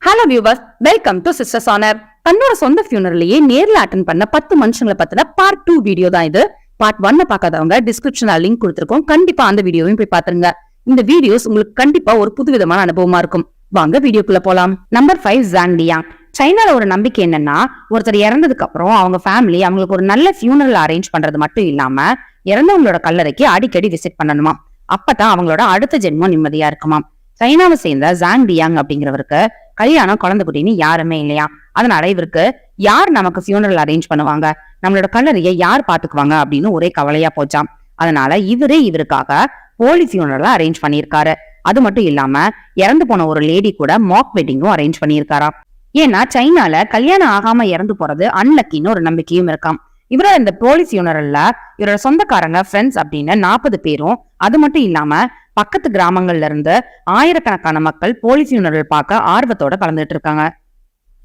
Hello viewers, welcome to sisters honour. தன்னோட சொந்த ஃபியூனரலையே நேர்ல அட்டென்ட் பண்ண 10 மனுஷங்களை பத்தின பார்ட் 2 வீடியோ தான் இது. பார்ட் 1 பார்க்காதவங்க டிஸ்கிரிப்ஷன்ல லிங்க் கொடுத்திருக்கோம். கண்டிப்பா அந்த வீடியோவையும் போய் பாத்துருங்க. இந்த வீடியோஸ் உங்களுக்கு கண்டிப்பா ஒரு புதுவிதமான அனுபவமா இருக்கும். வாங்க வீடியோக்குள்ள போலாம். Number 5, Jong டியாங். சைனால ஒரு நம்பிக்கை என்னன்னா, ஒருத்தர் இறந்ததுக்கு அப்புறம் அவங்க ஃபேமிலி அவங்களுக்கு ஒரு நல்ல ஃபியூனரல் அரேஞ்ச் பண்றது மட்டும் இல்லாம இறந்தவங்களோட கல்லறைக்கு அடிக்கடி விசிட் பண்ணணுமா. அப்பதான் அவங்களோட அடுத்த ஜென்மம் நிம்மதியா இருக்குமா. சைனாவை சேர்ந்த ஜாங் டியாங் அப்படிங்கிறவருக்கு கல்யாணம் குழந்தை குட்டின்னு யாருமே இல்லையா. அதனால இவருக்கு யார் நமக்கு ஃபியூனரல் அரேஞ்ச் பண்ணுவாங்க, நம்மளோட கல்லறையை யார் பாத்துக்குவாங்க அப்படின்னு ஒரே கவலையா போச்சாம். அதனால இவருக்காக போலி ஃபியூனரல் அரேஞ்ச் பண்ணியிருக்காரு. அது மட்டும் இல்லாம இறந்து போன ஒரு லேடி கூட மாக் வெட்டிங்கும் அரேஞ்ச் பண்ணியிருக்காரா. ஏன்னா சைனால கல்யாணம் ஆகாம இறந்து போறது அன்லக்கின்னு ஒரு நம்பிக்கையும் இருக்காம். இவரோட இந்த போலி ஃபியூனரல்ல இவரோட சொந்தக்காரங்க, ஃப்ரெண்ட்ஸ் அப்படின்னு 40 பேரும், அது மட்டும் இல்லாம பக்கத்து கிராமங்கள்ல இருந்து ஆயிரக்கணக்கான மக்கள் போலி ஃபியூனரல் பார்க்க ஆர்வத்தோட கலந்துட்டு இருக்காங்க.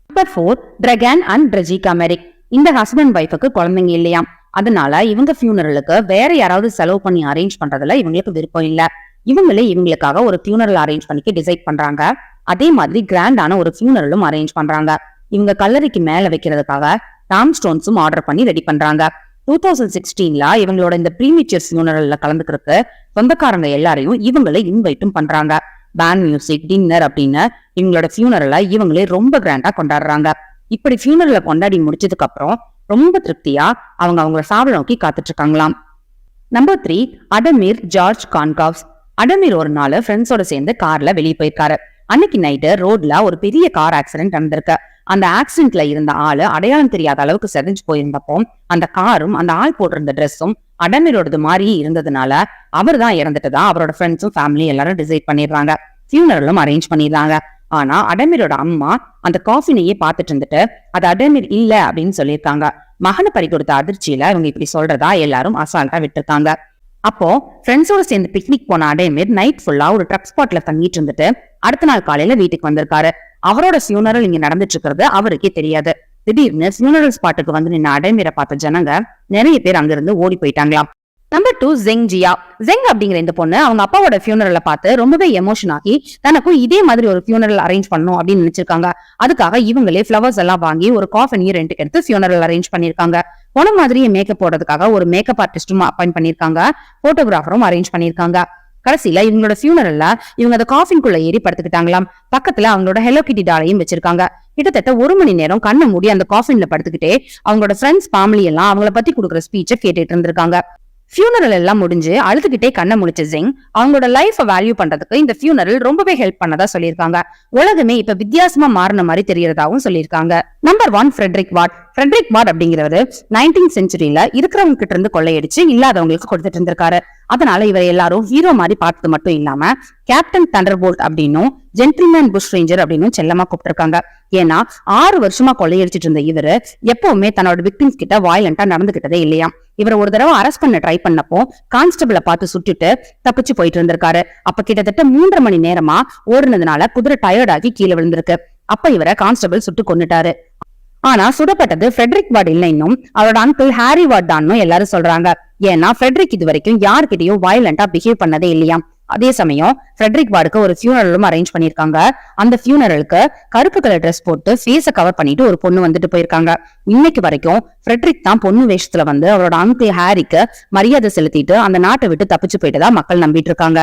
நம்பர் 4, டிரகன் அண்ட் ட்ரெஜிகா மெரிக். இந்த ஹஸ்பண்ட் ஒய்ஃபுக்கு குழந்தைங்க இல்லையாம். அதனால இவங்க ஃபியூனரலுக்கு வேற யாராவது செலவு பண்ணி அரேஞ்ச் பண்றதுல இவங்களுக்கு விருப்பம் இல்ல. இவங்களே இவங்களுக்காக ஒரு ஃபியூனரல் அரேஞ்ச் பண்ணிக்க டிசைட் பண்றாங்க. அதே மாதிரி கிராண்டான ஒரு ஃபியூனரலும் அரேஞ்ச் பண்றாங்க. இவங்க கல்லறைக்கு மேல வைக்கிறதுக்காக டாம் ஸ்டோன்ஸும் ஆர்டர் பண்ணி ரெடி பண்றாங்க. 2016ல இவங்களோட இந்த ப்ரீமிச்சர் ஃபியூனரல்ல கலந்துக்கிறதுக்கு சொந்தக்காரங்க எல்லாரையும் இவங்களே இன்வைட்டும் பண்றாங்க. பேண்ட் மியூசிக், டின்னர் அப்படின்னு இவங்களோட ஃபியூனரல இவங்களே ரொம்ப கிராண்டா கொண்டாடுறாங்க. இப்படி ஃபியூனரல கொண்டாடி முடிச்சதுக்கு அப்புறம் ரொம்ப திருப்தியா அவங்கள சாவ நோக்கி காத்துட்டு இருக்காங்களாம். Number 3, அடமீர் George கான்காவ்ஸ். அடமீர் ஒரு நாள் ஃப்ரெண்ட்ஸோட சேர்ந்து கார்ல வெளியே போயிருக்காரு. அன்னைக்கு நைட்டு ரோட்ல ஒரு பெரிய கார் ஆக்சிடென்ட் நடந்திருக்கு. அந்த ஆக்சிடென்ட்ல இருந்த ஆளு அடையாளம் தெரியாத அளவுக்கு செதஞ்சு போயிருந்தப்போ அந்த காரும் அந்த ஆள் போட்டிருந்த ட்ரெஸ்ஸும் அடமீரோடது மாதிரி இருந்ததுனால அவர் தான் இறந்துட்டுதான் அவரோட ஃப்ரெண்ட்ஸும் ஃபேமிலி எல்லாரும் டிசைட் பண்ணிடுறாங்க. ஃபியூனரலும் அரேஞ்ச் பண்ணிடுறாங்க. ஆனா அடமீரோட அம்மா அந்த காஃபினையே பார்த்துட்டு இருந்துட்டு அது அடமீர் இல்ல அப்படின்னு சொல்லியிருக்காங்க. மகனை பறி கொடுத்த அதிர்ச்சியில இவங்க இப்படி சொல்றதா எல்லாரும் அசால்ட்டா விட்டுருக்காங்க. அப்போ ஃப்ரெண்ட்ஸோட சேர்ந்து பிக்னிக் போன அடமீர் நைட் ஃபுல்லா ஒரு ட்ரக் ஸ்பாட்ல தங்கிட்டு இருந்துட்டு அடுத்த நாள் காலையில வீட்டுக்கு வந்திருக்காரு. அவரோட ஃபியூனரல் இங்க நடந்துட்டு இருக்கிறது அவருக்கே தெரியாது. திடீர்னு ஃபியூனரல் ஸ்பாட்டுக்கு வந்து நின்ன அடமீரை பார்த்த ஜனங்க நிறைய பேர் அங்கிருந்து ஓடி போயிட்டாங்களாம். நம்பர் 2, ஜெங் ஜியா. ஜெங் அப்படிங்கிற இந்த பொண்ணு அவங்க அப்பாவோட ஃபியூனரலை பார்த்து ரொம்பவே எமோஷன் ஆகி தனக்கும் இதே மாதிரி ஒரு ஃபியூனரல் அரேஞ்ச் பண்ணணும் அப்படின்னு நினைச்சிருக்காங்க. அதுக்காக இவங்களே ஃபிளவர்ஸ் எல்லாம் வாங்கி ஒரு காஃபினியை ரெண்டுக்கு எடுத்து ஃபியூனரல் அரேஞ்ச் பண்ணிருக்காங்க. போன மாதிரியே மேக்கப் போடுறதுக்காக ஒரு மேக்கப் ஆர்டிஸ்டும் அப்பாயிண்ட் பண்ணிருக்காங்க. போட்டோகிராஃபரும் அரேஞ்ச் பண்ணிருக்காங்க. கடைசியில இவங்களோட ஃபியூனரல்ல இவங்க அந்த காஃபின்குள்ள ஏறி படுத்துக்கிட்டாங்களாம். பக்கத்துல அவங்களோட ஹெலோ கிட்டி டாலையும் வச்சிருக்காங்க. கிட்டத்தட்ட 1 மணி நேரம் கண்ணை மூடி அந்த காஃபின்ல படுத்துக்கிட்டே அவங்களோட ஃப்ரெண்ட்ஸ், ஃபேமிலி எல்லாம் அவங்கள பத்தி கொடுக்குற ஸ்பீச்சை கேட்டுட்டு இருந்திருக்காங்க. ஃபியூனரல் எல்லாம் முடிஞ்சு அழுதுகிட்டே கண்ணை முடிச்ச ஜெங் அவங்களோட லைஃபை வேல்யூ பண்றதுக்கு இந்த ஃபியூனரல் ரொம்பவே ஹெல்ப் பண்ணதா சொல்லியிருக்காங்க. உலகமே இப்ப வித்தியாசமா மாறின மாதிரி தெரியறதாவும் சொல்லியிருக்காங்க. Number 1, Frederick Watt. Frederick Watt அப்படிங்கிறவரு 19th செஞ்சுரியில இருக்கிறவங்க கிட்ட இருந்து கொள்ளையடிச்சு இல்லாதவங்களுக்கு கொடுத்துட்டு இருந்திருக்காரு. அதனால இவர் எல்லாரும் ஹீரோ மாதிரி பார்த்தது மட்டும் இல்லாம கேப்டன் தண்டர்போல்ட் அப்படின்னும் ஜென்டில்மேன் புஷ் ரேஞ்சர் அப்படின்னு செல்லமா கூப்பிட்டிருக்காங்க. ஏன்னா 6 வருஷமா கொள்ளையடிச்சிட்டு இருந்த இவரு எப்பவுமே தன்னோட விக்டிம்ஸ் கிட்ட வயலண்டா நடந்துகிட்டதே இல்லையா. இவரை ஒரு தடவை அரெஸ்ட் பண்ண ட்ரை பண்ணப்போ கான்ஸ்டபிளை பார்த்து சுட்டுட்டு தப்பிச்சு போயிட்டு இருந்திருக்காரு. அப்ப கிட்டத்தட்ட 3.5 மணி நேரமா ஓடுனதுனால குதிரை டயர்ட் ஆகி கீழே விழுந்திருக்கு. அப்ப இவரை கான்ஸ்டபிள் சுட்டு கொன்னுட்டாரு. ஆனா சுடப்பட்டது ஃப்ரெட்ரிக் வாட் இல்ல, இன்னும் அவரோட அங்கிள் ஹாரி வாட் தான் எல்லாரும் சொல்றாங்க. ஏன்னா ஃப்ரெட்ரிக் இது வரைக்கும் யாருக்கிட்டையும் வயலண்டா பிஹேவ் பண்ணதே இல்லையா. அதே சமயம் ஃப்ரெட்ரிக் வார்டுக்கு ஒரு ஃபியூனரலும் அரேஞ்ச் பண்ணிருக்காங்க. அந்த ஃபியூனரலுக்கு கருப்பு கலர் ட்ரெஸ் போட்டு ஃபேஸை கவர் பண்ணிட்டு ஒரு பொண்ணு வந்துட்டு போயிருக்காங்க. இன்னைக்கு வரைக்கும் ஃப்ரெட்ரிக் தான் பொண்ணு வேஷத்துல வந்து அவரோட அங்கிள் ஹாரிக்கு மரியாதை செலுத்திட்டு அந்த நாட்டை விட்டு தப்பிச்சு போயிட்டதா மக்கள் நம்பிட்டு இருக்காங்க.